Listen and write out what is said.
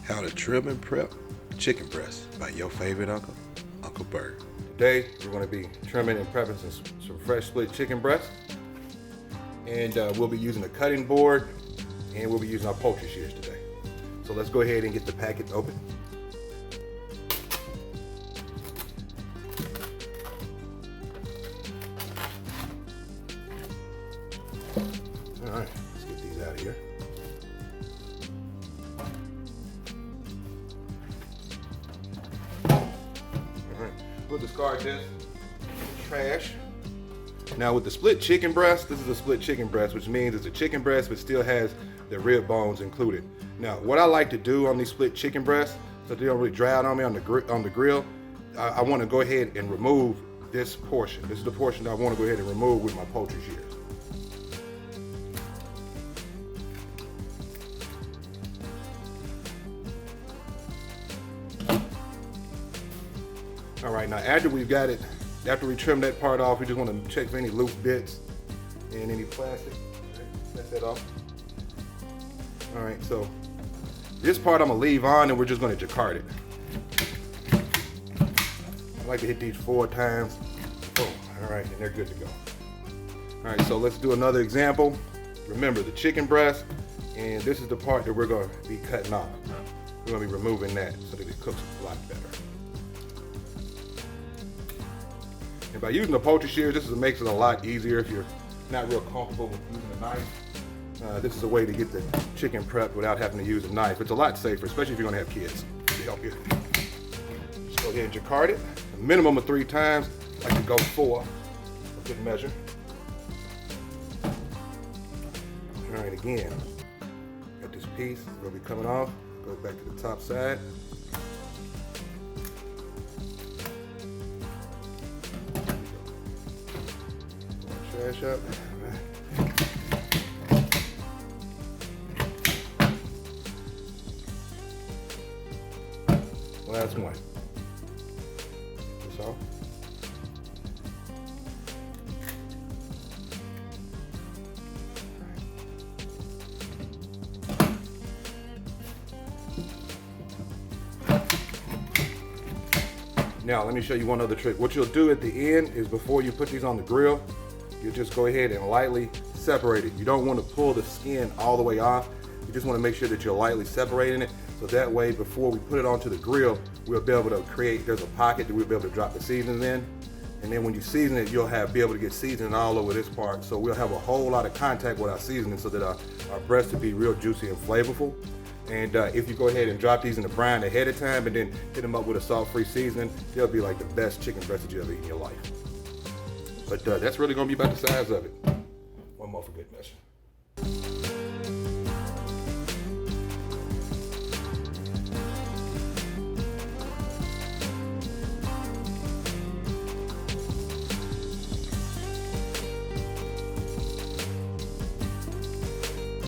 How to trim and prep chicken breast by your favorite uncle, Uncle Bird. Today we're going to be trimming and prepping some fresh split chicken breast, and we'll be using a cutting board, and we'll be using our poultry shears today. So let's go ahead and get the package open. All right, let's get these out of here. We'll discard this trash. Now with the split chicken breast, this is a split chicken breast, which means it's a chicken breast but still has the rib bones included. Now what I like to do on these split chicken breasts, so they don't really dry out on me on the grill, I want to go ahead and remove this portion. This is the portion that I want to go ahead and remove with my poultry shears. All right, now after we've got it, after we trim that part off, we just want to check for any loose bits and any plastic. That's that off. All right, so this part I'm gonna leave on, and we're just gonna Jaccard it. I like to hit these 4 times. Boom. All right, and they're good to go. All right, so let's do another example. Remember the chicken breast, and this is the part that we're gonna be cutting off. We're gonna be removing that so that it cooks a lot better. And by using the poultry shears, this makes it a lot easier if you're not real comfortable with using a knife. This is a way to get the chicken prepped without having to use a knife. It's a lot safer, especially if you're gonna have kids to help you. Just go ahead and Jaccard it. A minimum of 3 times. I like to go 4, a good measure. All right, again, got this piece gonna be coming off. Go back to the top side. Trash up. Last one. That's all. Now let me show you one other trick. What you'll do at the end is, before you put these on the grill, you just go ahead and lightly separate it. You don't want to pull the skin all the way off. You just want to make sure that you're lightly separating it, so that way before we put it onto the grill, we'll be able to there's a pocket that we'll be able to drop the seasonings in. And then when you season it, you'll be able to get seasoning all over this part. So we'll have a whole lot of contact with our seasoning, so that our breast will be real juicy and flavorful. And if you go ahead and drop these in the brine ahead of time and then hit them up with a salt-free seasoning, they'll be like the best chicken breast that you ever eat in your life. But that's really gonna be about the size of it. One more for good measure.